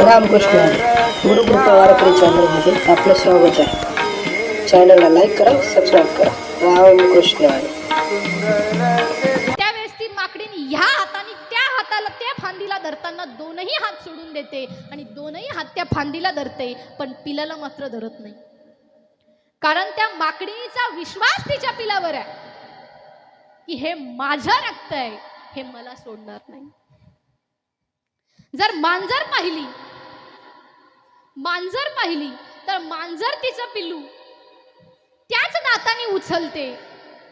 रामकृष्ण गुरुकृपा वारकरी चॅनलमध्ये आपलं स्वागत आहे. चॅनलला लाईक करा, सबस्क्राईब करा. रामकृष्ण. त्यावेळेस ती माकडीने ह्या हाताने त्या हाताला त्या फांदीला धरताना दोनही हात सोडून देते आणि दोनही हात त्या फांदीला धरते, पण पिलाला मात्र धरत नाही. कारण त्या माकडीचा विश्वास तिच्या पिलावर आहे की हे माझं रक्त आहे, हे मला सोडणार नाही. जर मांजर पाहिली तर मांजर तिचं पिल्लू त्याच दाताने उचलते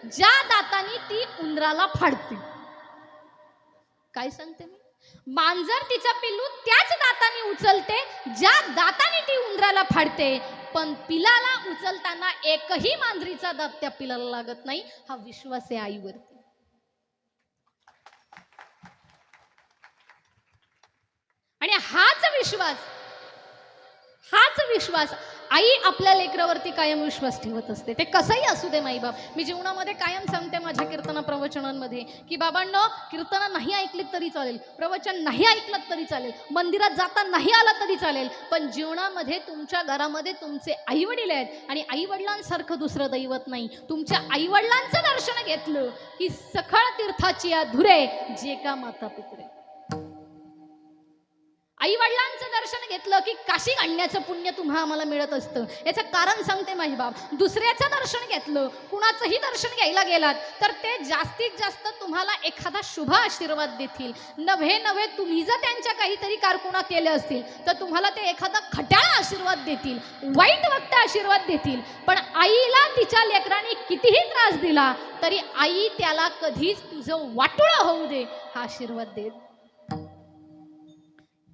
ज्या दाताने ती उंदराला फाडते. काय सांगते मी? मांजर तिचं पिल्लू त्याच दाताने उचलते ज्या दाताने ती उंदराला फाडते, पण पिलाला उचलताना एकही मांजरीचा दात त्या पिलाला लागत नाही. हा विश्वास आहे आईवरती. आणि हाच विश्वास आई आपल्या लेकरावरती कायम विश्वास ठेवत असते. ते कसंही असू दे माईबाप. मी जीवनामध्ये कायम सांगते माझ्या कीर्तन प्रवचनांमध्ये की बाबांनो, कीर्तन नाही ऐकली तरी चालेल, प्रवचन नाही ऐकलं तरी चालेल, मंदिरात जाता नाही आला तरी चालेल, पण जीवनामध्ये तुमच्या घरामध्ये तुमचे आईवडील आहेत आणि आईवडिलांसारखं दुसरं दैवत नाही. तुमच्या आईवडिलांचं दर्शन घेतलं की सखळ तीर्थाची धुरे जे का माता पितरे. आई वडिलांचं दर्शन घेतलं की काशी आणण्याचं पुण्य तुम्हा आम्हाला मिळत असतं. याचं कारण सांगते माझी बाप. दुसऱ्याचं दर्शन घेतलं, कुणाचंही दर्शन घ्यायला गेलात तर ते जास्तीत जास्त तुम्हाला एखादा शुभ आशीर्वाद देतील. नव्हे तुम्ही जर त्यांच्या काहीतरी कारकुना केले असतील तर तुम्हाला ते एखादा खट्याळ आशीर्वाद देतील, वाईट वक्त आशीर्वाद देतील. पण आईला तिच्या लेकराने कितीही त्रास दिला तरी आई त्याला कधीच तुझं वाटोळं होऊ दे हा आशीर्वाद देत.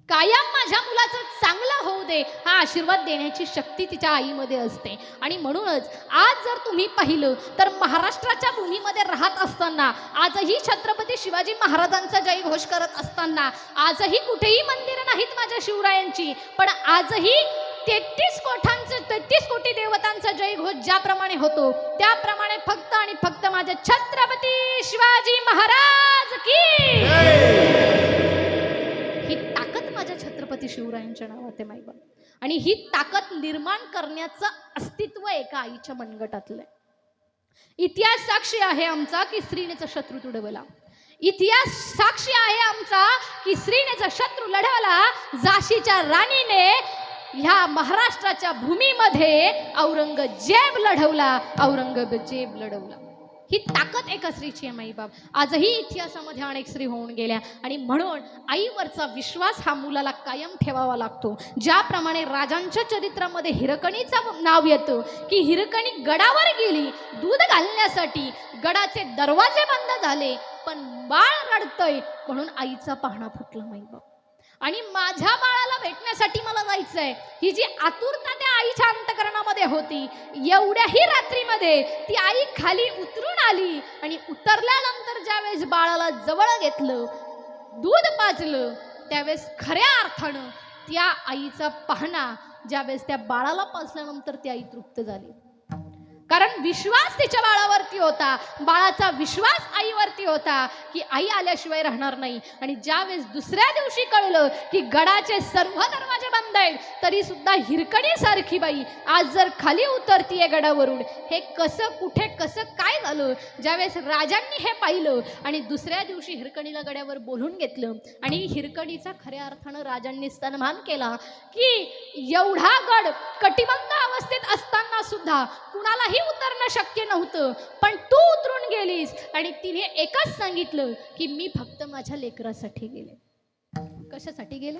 कायम माझ्या मुलाचं चांगलं होऊ दे हा आशीर्वाद देण्याची शक्ती तिच्या आईमध्ये असते. आणि म्हणूनच आज जर तुम्ही पाहिलं तर महाराष्ट्राच्या भूमीमध्ये राहत असताना, आजही छत्रपती शिवाजी महाराजांचा जयघोष करत असताना, आजही कुठेही मंदिरं नाहीत माझ्या शिवरायांची, पण आजही 33 कोटी देवतांचा जयघोष ज्याप्रमाणे होतो त्याप्रमाणे फक्त आणि फक्त माझ्या छत्रपती शिवाजी महाराज की ही ताकद माझ्या छत्रपती शिवरायांच्या नावात आहे माईबाप. आणि ही ताकद निर्माण करण्याचं अस्तित्व एका आईच्या मनगटातलं. इतिहास साक्षी आहे आमचा की स्त्रीनेचा शत्रू तुडवला. इतिहास साक्षी आहे आमचा की स्त्रीनेचा शत्रू लढवला. झाशीच्या राणीने ह्या महाराष्ट्राच्या भूमीमध्ये औरंगजेब लढवला. ही ताकद एका स्त्रीची आहे माईबाप. आजही इतिहासामध्ये अनेक स्त्री होऊन गेल्या आणि म्हणून आईवरचा विश्वास हा मुलाला कायम ठेवावा लागतो. ज्याप्रमाणे राजांच्या चरित्रामध्ये हिरकणीचं नाव येतं की हिरकणी गडावर गेली दूध घालण्यासाठी, गडाचे दरवाजे बंद झाले पण बाळ रडतंय म्हणून आईचा पाहणा फुटला माईबाप. आणि माझ्या बाळाला भेटण्यासाठी मला जायचंय ही जी आतुरता त्या आईच्या अंतकरणामध्ये होती. एवढ्याही रात्रीमध्ये ती आई खाली उतरून आली आणि उतरल्यानंतर ज्यावेळेस बाळाला जवळ घेतलं, दूध पाजलं, त्यावेळेस खऱ्या अर्थानं त्या आईचा पाहणा ज्यावेळेस त्या बाळाला पाजल्यानंतर ती आई तृप्त झाली. कारण विश्वास तिच्या बाळावरती होता, बाळाचा विश्वास आईवरती होता की आई आल्याशिवाय राहणार नाही. आणि ज्यावेळेस दुसऱ्या दिवशी कळलं की गडाचे सर्व दरवाजे बंद आहेत तरी सुद्धा हिरकणीसारखी बाई आज जर खाली उतरतीये गडावरून, हे कसं कुठे कसं काय झालं. ज्यावेळेस राजांनी हे पाहिलं आणि दुसऱ्या दिवशी हिरकणीला गड्यावर बोलून घेतलं आणि हिरकणीचा खऱ्या अर्थानं राजांनी सन्मान केला की एवढा गड कटिबंध अवस्थेत असताना सुद्धा कुणालाही उतरणं शक्य नव्हतं, पण तू उतरून गेलीस. आणि तिने एकच सांगितलं की मी फक्त माझ्या लेकरासाठी गेले. कशासाठी गेले?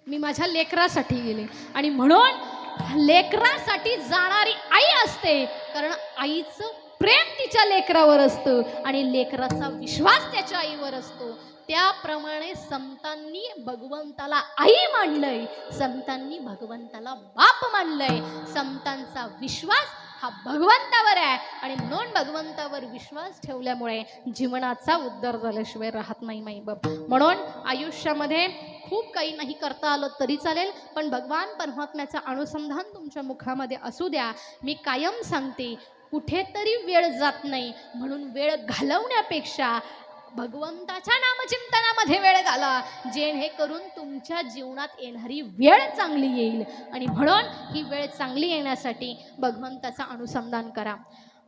मी माझ्या लेकरासाठी गेले. आणि म्हणून लेकरासाठी जाणारी आई असते, कारण आईचं प्रेम तिच्या लेकरावर असतं आणि लेकराचा विश्वास त्याच्या आईवर असतो. त्याप्रमाणे संतांनी भगवंताला आई मानलंय, संतांनी भगवंताला बाप मानलंय. संतांचा विश्वास हा भगवंतावर आहे आणि म्हणून भगवंतावर विश्वास ठेवल्यामुळे जीवनाचा उद्धार झाल्याशिवाय राहत नाही माईबाप. म्हणून आयुष्यामध्ये खूप काही नाही करता आलं तरी चालेल, पण भगवान परमात्म्याचं अनुसंधान तुमच्या मुखामध्ये असू द्या. मी कायम सांगते कुठेतरी वेळ जात नाही, म्हणून वेळ घालवण्यापेक्षा भगवंताच्या नामचिंतनामध्ये वेळ घाला, जेणेकरून तुमच्या जीवनात येणारी वेळ चांगली येईल. आणि म्हणून ही वेळ चांगली येण्यासाठी भगवंताचा अनुसंधान करा.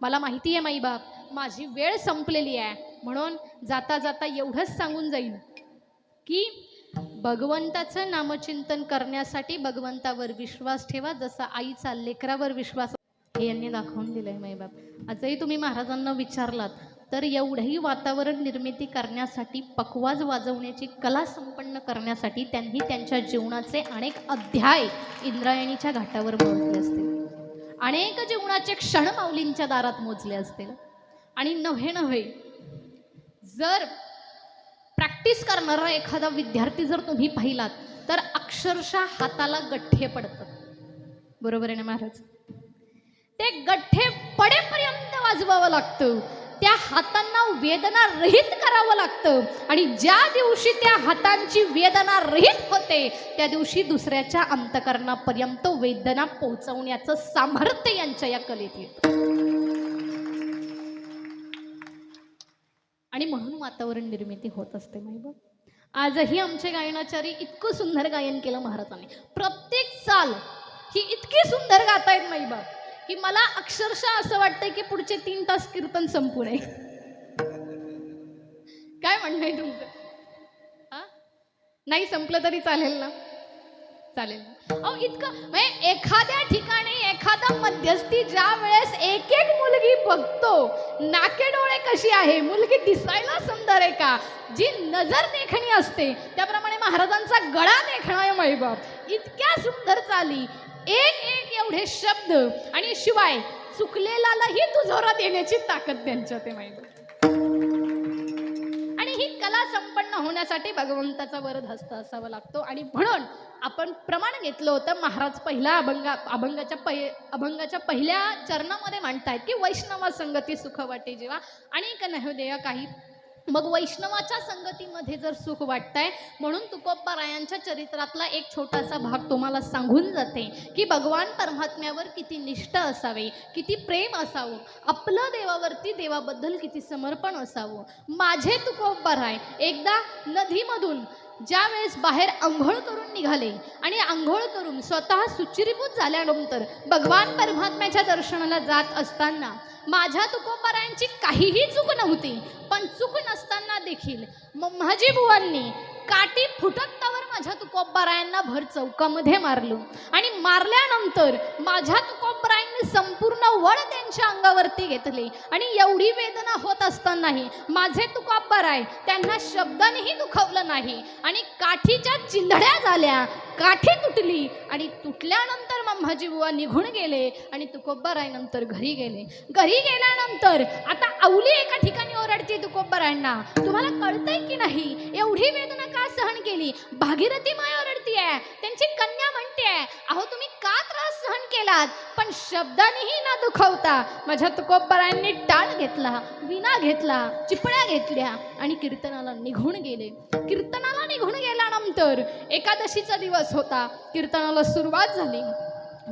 मला माहिती आहे माईबाप, माझी वेळ संपलेली आहे, म्हणून जाता जाता एवढंच सांगून जाईल की भगवंताचं नामचिंतन करण्यासाठी भगवंतावर विश्वास ठेवा, जसा आईचा लेकरावर विश्वास. हे यांनी दाखवून दिलंय माईबाप. आजही तुम्ही महाराजांना विचारलात तर एवढंही वातावरण निर्मिती करण्यासाठी, पखवाज वाजवण्याची कला संपन्न करण्यासाठी त्यांनी त्यांच्या जीवनाचे अनेक अध्याय इंद्रायणीच्या घाटावर मोजले असतील, अनेक जीवनाचे क्षण माऊलींच्या दारात मोजले असतील. आणि नव्हे जर प्रॅक्टिस करणारा एखादा विद्यार्थी जर तुम्ही पाहिलात तर अक्षरशः हाताला गठ्ठे पडतात. बरोबर आहे ना महाराज? ते गठ्ठे पडेपर्यंत वाजवावं लागतं, त्या हातांना वेदना रहित करावं लागतं. आणि ज्या दिवशी त्या हातांची वेदना रहित होते त्या दिवशी दुसऱ्याच्या अंतकरणापर्यंत वेदना पोहोचवण्याचं सामर्थ्य यांच्या या कलेत येतं. आणि म्हणून वातावरण निर्मिती होत असते माईबाप. आजही आमचे गायनाचारी इतकं सुंदर गायन केलं महाराजांनी, प्रत्येक चाल ही इतकी सुंदर गातायत माईबाप की मला अक्षरशः असं वाटतंय की पुढचे 3 तास कीर्तन संपू नये. काय म्हणणं आहे तुमचं? हा, नाही संपलं तरी चालेल ना? चालेल ना? अहो इतकं म्हणजे एखाद्या ठिकाणी एखादा मध्यस्थी ज्या वेळेस एक एक मुलगी बघतो, नाके डोळे कशी आहे, मुलगी दिसायला सुंदर आहे का, जी नजर देखणी असते, त्याप्रमाणे महाराजांचा गळा देखणा आहे माईबाप. इतक्या सुंदर चाली, एक एक एवढे शब्द, आणि शिवाय चुकलेलाही दुजोरा देण्याची ताकद त्यांच्यात आहे माईबाप. आणि ही कला संपन्न होण्यासाठी भगवंताचा वरद हस्त असावा लागतो. आणि म्हणून आपण प्रमाण घेतलं होतं, महाराज पहिला अभंगाच्या पहिल्या चरणामध्ये म्हणतायत की वैष्णवा संगती सुख वाटे जेव्हा, अनेक नैवेद्य काही. मग वैष्णवाच्या संगतीमध्ये जर सुख वाटतंय, म्हणून तुकोबारायांच्या चरित्रातला एक छोटासा भाग तुम्हाला सांगून जाते की भगवान परमात्म्यावर किती निष्ठा असावे, किती प्रेम असावं, आपलं देवावरती देवाबद्दल किती समर्पण असावं. माझे तुकोबाराय एकदा नदीमधून ज्या वेळेस बाहेर आंघोळ करून निघाले आणि आंघोळ करून स्वतः सुचिरीभूत झाल्यानंतर भगवान परमात्म्याच्या दर्शनाला जात असताना माझ्या तुकोबारायांची काहीही चूक नव्हती, पण चूक नसताना देखील माझी बुवांनी काठी फुटत्तावर माझ्या तुकोबारायांना भर चौकामध्ये मारलो. आणि मारल्यानंतर माझ्या तुकोबारायांनी संपूर्ण वड त्यांच्या अंगावरती घेतले. आणि एवढी वेदना होत असतानाही माझे तुकोबाराय त्यांना शब्दानेही दुखावलं नाही. आणि काठीच्या चिंधड्या झाल्या, काठी तुटली, आणि तुटल्यानंतर माझी बुवा निघून गेले. आणि तुकोबाराय नंतर घरी गेले. घरी गेल्यानंतर आता अवली एका ठिकाणी ओरडते तुकोबारायांना, तुम्हाला कळतंय की नाही एवढी वेदना का सहन केली? भागीरथी माय ओरडतीये, त्यांची कन्या म्हणतेय, अहो तुम्ही का त्रास सहन केलात? पण शब्दानेही न दुखवता माझ्या तुकोबारायांनी टाळ घेतला, विना घेतला, चिपळ्या घेतल्या आणि कीर्तनाला निघून गेले. कीर्तनाला निघून गेल्यानंतर एकादशीचा दिवस होता. कीर्तनाला सुरुवात झाली.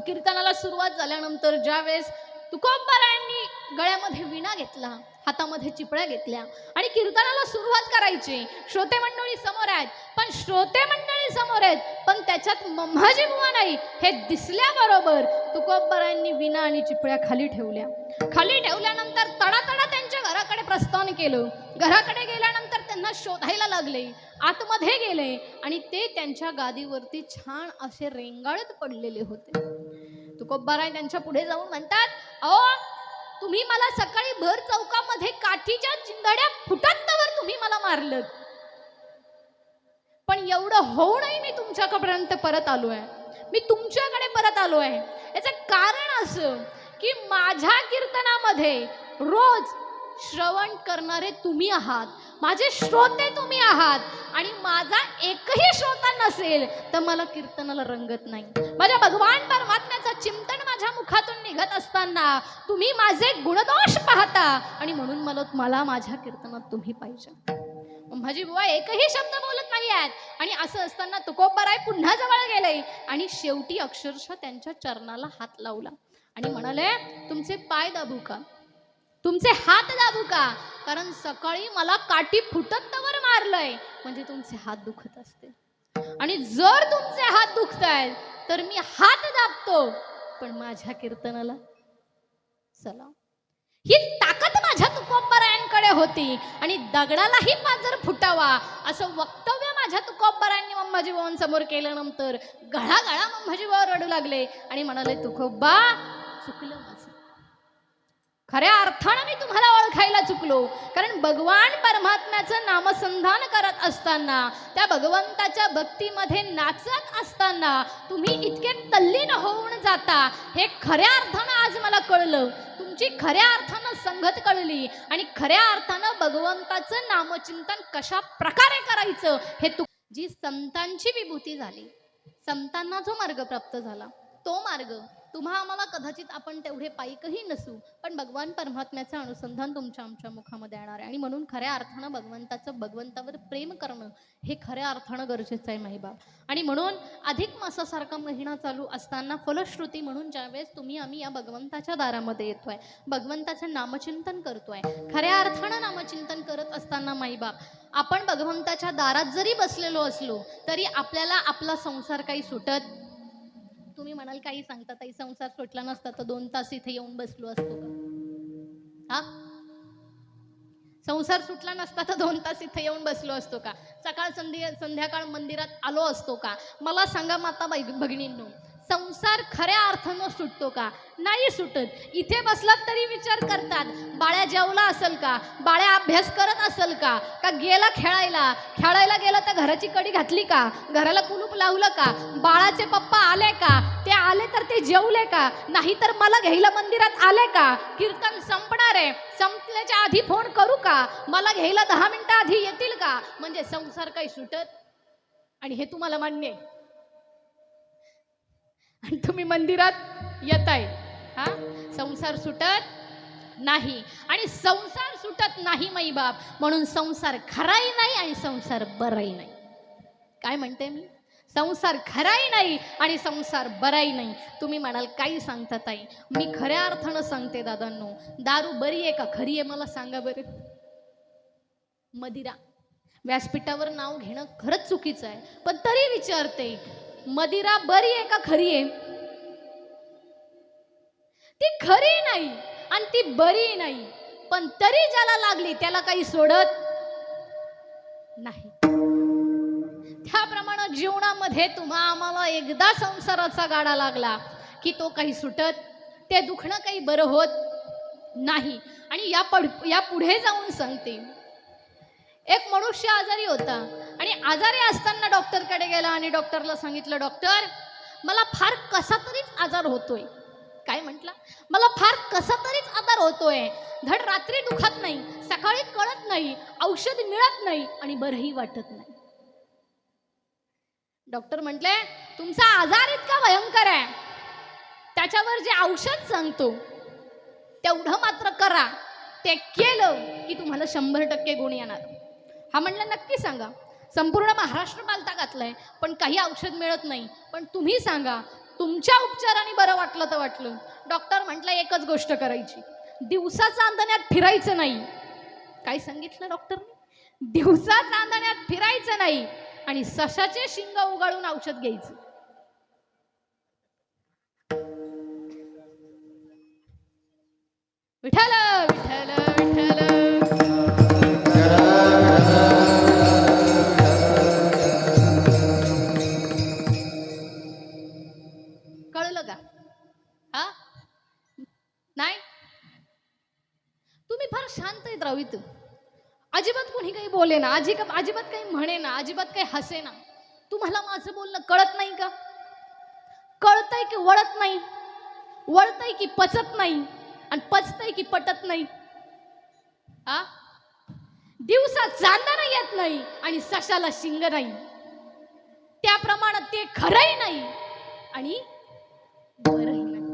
कीर्तनाला सुरुवात झाल्यानंतर ज्या वेळेस तुकोबारायांनी गळ्यामध्ये विणा घेतला, हातामध्ये चिपळ्या घेतल्या आणि कीर्तनाला सुरुवात करायची. श्रोते मंडळी समोर आहेत, पण श्रोते मंडळी समोर आहेत, पण त्याच्यात माझी बुवा नाही हे दिसल्याबरोबर तुकोबारायांनी विणा आणि चिपळ्या खाली ठेवल्या. खाली ठेवल्यानंतर तडातडा त्यांच्या घराकडे प्रस्थान केलं. घराकडे गेल्यानंतर त्यांना शोधायला लागले, आतमध्ये गेले आणि ते त्यांच्या गादीवरती छान असे रेंगाळत पडलेले होते. तुकोबाराय त्यांच्या पुढे जाऊन म्हणतात, अहो तुम्ही मला सकाळी भर चौकामध्ये काठीच्या चिंधड्या फुटत्तावर तुम्ही मला मारलं, पण एवढं होऊनही मी तुमच्यापर्यंत परत आलोय, मी तुमच्याकडे परत आलोय. याचं कारण असं की माझ्या कीर्तनामध्ये रोज श्रवण करणारे तुम्ही आहात, माझे श्रोते तुम्ही आहात. आणि माझा एकही श्रोता नसेल तर मला कीर्तनाला रंगत नाही. माझ्या भगवान परमात्म्याचं चिंतन माझ्या मुखातून निघत असताना तुम्ही माझे गुणदोष पाहता आणि म्हणून मला माझ्या कीर्तनात तुम्ही पाहिजे. माझी बुवा एकही शब्द बोलत नाही आहेत. आणि असं असताना तुकोबाराय पुन्हा जवळ गेले आणि शेवटी अक्षरशः त्यांच्या चरणाला हात लावला आणि म्हणाले, तुमचे पाय दाबू का? तुमचे हात दाबू का? कारण सकाळी मला काठी फुटत तवर मारलंय म्हणजे तुमचे हात दुखत असते. आणि जर तुमचे हात दुखतायत तर मी हात दाबतो पण माझ्या कीर्तनाला सलाम. ही ताकद माझ्या तुकोबरायांकडे होती आणि दगडालाही पाजर फुटावा असं वक्तव्य माझ्या तुकोबरायांनी मंबाजी समोर केल्यानंतर गळा मंबाजी रडू लागले आणि म्हणाले, तुकोबा चुकलं माझं, खऱ्या अर्थानं मी तुम्हाला ओळखायला चुकलो. कारण भगवान परमात्म्याचं नामसंधान करत असताना, त्या भगवंताच्या भक्तीमध्ये नाचत असताना तुम्ही इतके तल्लीन होऊन जाता हे खऱ्या अर्थानं आज मला कळलं. तुमची खऱ्या अर्थानं संगत कळली आणि खऱ्या अर्थानं भगवंताचं नामचिंतन कशा प्रकारे करायचं हे जी संतांची विभूती झाली, संतांना जो मार्ग प्राप्त झाला तो मार्ग तुम्हा आम्हाला कदाचित आपण तेवढे पायीकही नसू पण भगवान परमात्म्याचं अनुसंधान तुमच्या आमच्या मुखामध्ये येणार आहे. आणि म्हणून खऱ्या अर्थानं भगवंतावर प्रेम करणं हे खऱ्या अर्थानं गरजेचं आहे माईबाप. आणि म्हणून अधिक मासासारखा महिना चालू असताना फलश्रुती म्हणून ज्यावेळेस आम्ही या भगवंताच्या दारामध्ये येतोय, भगवंताचं नामचिंतन करतोय, खऱ्या अर्थानं नामचिंतन करत असताना माईबाप आपण भगवंताच्या दारात जरी बसलेलो असलो तरी आपल्याला आपला संसार काही सुटत. तुम्ही म्हणाल काही सांगता ताई, संसार सुटला नसता तर 2 तास इथे येऊन बसलो असतो का? हा, संसार सुटला नसता तर 2 तास इथे येऊन बसलो असतो का? सकाळ संध्याकाळ मंदिरात आलो असतो का? मला सांगा माता भगिनींनो, संसार खऱ्या अर्थानं सुटतो का? नाही सुटत. इथे बसलात तरी विचार करतात, बाळ्या जेवला असेल का, बाळ्या अभ्यास करत असेल का, का गेला खेळायला गेला तर घराची कडी घातली का, घराला कुलूप लावलं का, बाळाचे पप्पा आले का, ते आले तर ते जेवले का, नाही तर मला घ्यायला मंदिरात आले का, कीर्तन संपणार आहे संपल्याच्या आधी फोन करू का, मला घ्यायला 10 मिनिटं आधी येतील का. म्हणजे संसार काही सुटत. आणि हे तुम्हाला मान्य आहे आणि तुम्ही मंदिरात येताय. हा, संसार सुटत नाही आणि संसार सुटत नाही माईबाप. म्हणून संसार खराही नाही आणि संसार बराही नाही. काय म्हणते मी? संसार खराही नाही आणि संसार बराही नाही. तुम्ही म्हणाल काही सांगता ताई, मी खऱ्या अर्थानं सांगते दादांनो, दारू बरी आहे का खरी आहे मला सांगा बरं. मदिरा व्यासपीठावर नाव घेणं खरंच चुकीचं आहे पण तरी विचारते, मदिरा बरी आहे का खरी आहे? ती खरी नाही आणि ती बरी नाही पण तरी ज्याला लागली त्याला काही सोडत नाही. त्याप्रमाणे जीवनामध्ये तुम्हा आम्हाला एकदा संसाराचा गाडा लागला की तो काही सुटत, ते दुखणं काही बरं होत नाही. आणि या पुढे जाऊन सांगते, एक मनुष्य आजारी होता आणि आजारी असताना डॉक्टरकडे गेला आणि डॉक्टरला सांगितलं, डॉक्टर मला फार कसा तरीच आजार होतोय. काय म्हटला? मला फार कसा तरीच आजार होतोय, धड रात्री दुखत नाही, सकाळी कळत नाही, औषध मिळत नाही आणि बरंही वाटत नाही. डॉक्टर म्हटले, तुमचा आजार इतका भयंकर आहे, त्याच्यावर जे औषध सांगतो तेवढं मात्र करा, ते केलं की तुम्हाला 100% गुण येणार. हा म्हणलं नक्की सांगा. संपूर्ण महाराष्ट्र पालथा घातलाय पण काही औषध मिळत नाही, पण तुम्ही सांगा तुमच्या उपचाराने बरं वाटलं तर वाटलं. डॉक्टर म्हटलं एकच गोष्ट करायची, दिवसा चांदण्यात फिरायचं नाही. काय सांगितलं डॉक्टरने? दिवसा चांदण्यात फिरायचं नाही आणि सशाचे शिंग उगाळून औषध घ्यायचं. विठ्ठल विठ्ठल विठ्ठल. कळलं का? हा, नाही तुम्ही फार शांत आहेत राहू इथं. अजिबात कोणी काही बोले ना, अजिबात काही म्हणे ना, अजिबात काही हसे ना. तुम्हाला माझं बोलणं कळत नाही का? कळतंय की वळत नाही? वळतंय की पचत नाही आणि पचतंय की पटत नाही? हा, दिवसा चांदणं येत नाही आणि सशाला शिंग नाही, त्याप्रमाणे ते खरंही नाही आणि बरंही नाही.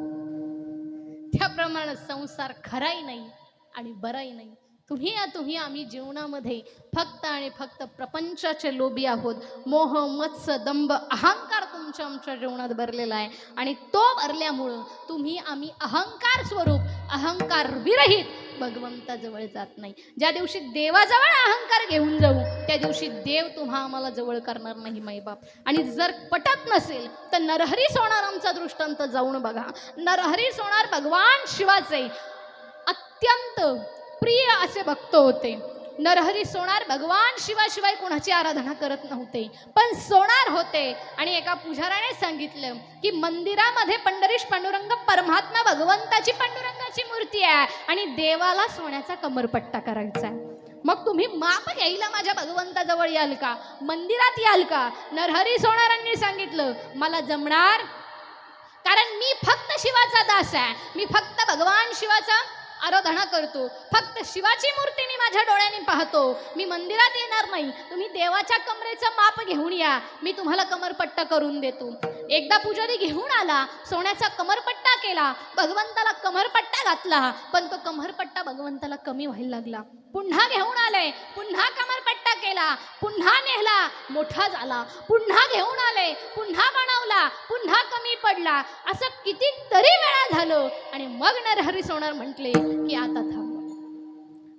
त्याप्रमाणे संसार खराही नाही आणि बराही नाही. तुम्ही आम्ही जीवनामध्ये फक्त आणि फक्त प्रपंचाचे लोभी आहोत. मोह मत्स्य दंभ अहंकार तुमच्या आमच्या जीवनात भरलेला आहे आणि तो भरल्यामुळं तुम्ही आम्ही अहंकार स्वरूप अहंकार विरहित भगवंताजवळ जात नाही. ज्या दिवशी देवाजवळ अहंकार घेऊन जाऊ त्या दिवशी देव तुम्हा आम्हाला जवळ करणार नाही माईबाप. आणि जर पटत नसेल तर नरहरी सोनारांचा दृष्टांत जाऊन बघा. नरहरी सोनार भगवान शिवाचे अत्यंत प्रिय असे भक्त होते. नरहरी सोनार भगवान शिवाशिवाय कोणाची आराधना करत नव्हते पण सोनार होते. आणि एका पुजाऱ्याने सांगितलं की मंदिरामध्ये पंढरीश पांडुरंग परमात्मा भगवंताची पांडुरंगाची मूर्ती आहे आणि देवाला सोन्याचा कमरपट्टा करायचा आहे. मग तुम्ही माप घ्यायला माझ्या भगवंताजवळ याल का, मंदिरात याल का? नरहरी सोनारांनी सांगितलं मला जमणार, कारण मी फक्त शिवाचा दास आहे. मी फक्त भगवान शिवाचा आराधना करतो. फक्त शिवाची मूर्ती मी माझ्या डोळ्यांनी पाहतो. मी मंदिरात येणार नाही. तुम्ही देवाच्या कमरेचं माप घेऊन या, मी तुम्हाला कमरपट्टा करून देतो. एकदा पुजारी घेऊन आला, सोन्याचा कमरपट्टा केला, भगवंताला कमरपट्टा घातला, पण तो कमरपट्टा भगवंताला कमी व्हायला लागला. पुन्हा घेऊन आले, पुन्हा कमरपट्टा केला, पुन्हा नेहला, मोठा झाला. पुन्हा घेऊन आले, पुन्हा बनवला, पुन्हा कमी पडला. असं कितीतरी वेळा झालं आणि मग नरहरी सोनार म्हटले की आता थांब,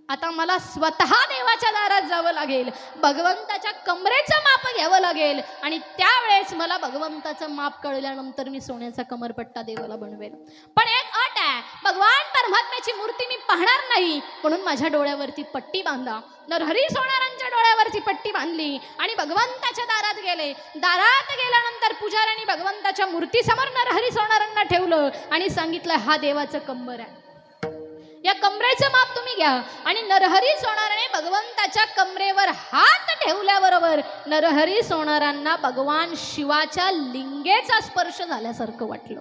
आता मला स्वतः देवाच्या दारात जावं लागेल, भगवंताच्या कमरेचं माप घ्यावं लागेल आणि त्यावेळेस मला भगवंताचं माप कळल्यानंतर मी सोन्याचा कमरपट्टा देवाला बनवेल. पण एक अट आहे, भगवान परमात्म्याची मूर्ती मी पाहणार नाही म्हणून माझ्या डोळ्यावरती पट्टी बांधा. नरहरी सोनारांच्या डोळ्यावरती पट्टी बांधली आणि भगवंताच्या दारात गेले. दारात गेल्यानंतर पुजाऱ्यांनी भगवंताच्या मूर्तीसमोर नरहरी सोनारांना ठेवलं आणि सांगितलं हा देवाचं कंबर आहे, या कमरेचं माप तुम्ही घ्या. आणि नरहरी सोनाराने भगवंताच्या कमरेवर हात ठेवल्याबरोबर नरहरी सोनारांना भगवान शिवाच्या लिंगेचा स्पर्श झाल्यासारखं वाटलं.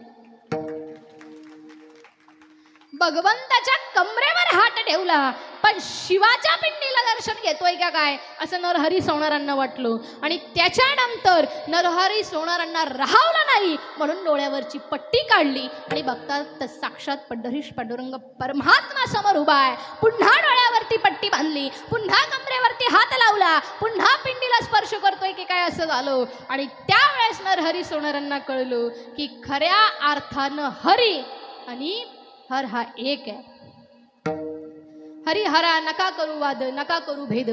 भगवंताच्या कमरेवर हात ठेवला पण शिवाच्या पिंडीला दर्शन घेतोय का काय असं नरहरी सोनारांना वाटलं. आणि त्याच्यानंतर नरहरी सोनारांना राहावलं नाही म्हणून डोळ्यावरची पट्टी काढली आणि बघतात तर साक्षात पंढरीश पांडुरंग परमात्मा समोर उभा आहे. पुन्हा डोळ्यावरती पट्टी बांधली, पुन्हा कमरेवरती हात लावला, पुन्हा पिंडीला स्पर्श करतोय की काय असं झालं. आणि त्यावेळेस नरहरी सोनारांना कळलं की खऱ्या अर्थानं हरी आणि हर हा एक आहे. हरी हरा नका करू वाद, नका करू भेद.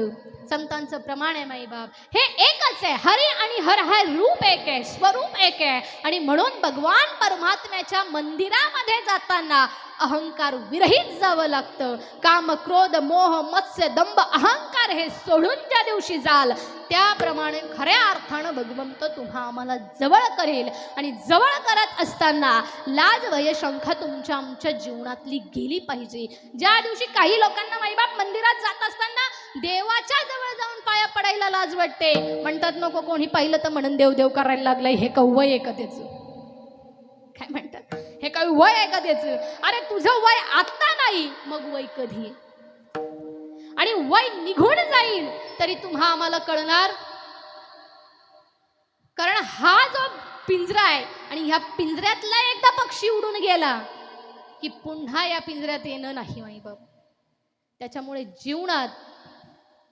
संतांचं प्रमाण आहे माई बाप, हे एकच आहे. हरी आणि हर हा रूप एक आहे, स्वरूप एक आहे. आणि म्हणून भगवान परमात्म्याच्या मंदिरामध्ये जाताना अहंकार विरहित जावं लागतं. काम क्रोध मोह मत्स्य दंभ अहंकार हे सोडून ज्या दिवशी जाल त्याप्रमाणे खऱ्या अर्थानं भगवंत तुम्हा आम्हाला जवळ करेल. आणि जवळ करत असताना लाज भय शंका तुमच्या आमच्या जीवनातली गेली पाहिजे. ज्या दिवशी काही लोकांना माईबाप मंदिरात जात असताना देवाच्या जवळ जाऊन पाया पडायला लाज वाटते, म्हणतात नको कोणी पाहिलं तर म्हणून देव देव करायला लागलंय, हे कव्वय आहे का त्याचं, काय म्हणतात हे काय वय आहे का त्याचं. अरे तुझं वय आता नाही मग वय कधी, आणि वय निघून जाईल तरी तुम्हा आम्हाला कळणार. कारण हा जो पिंजरा आहे आणि ह्या पिंजऱ्यातला एकदा पक्षी उडून गेला की पुन्हा या पिंजऱ्यात येणं नाही माई बाप. त्याच्यामुळे जीवनात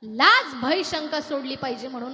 लाज भय शंका सोडली पाहिजे. म्हणून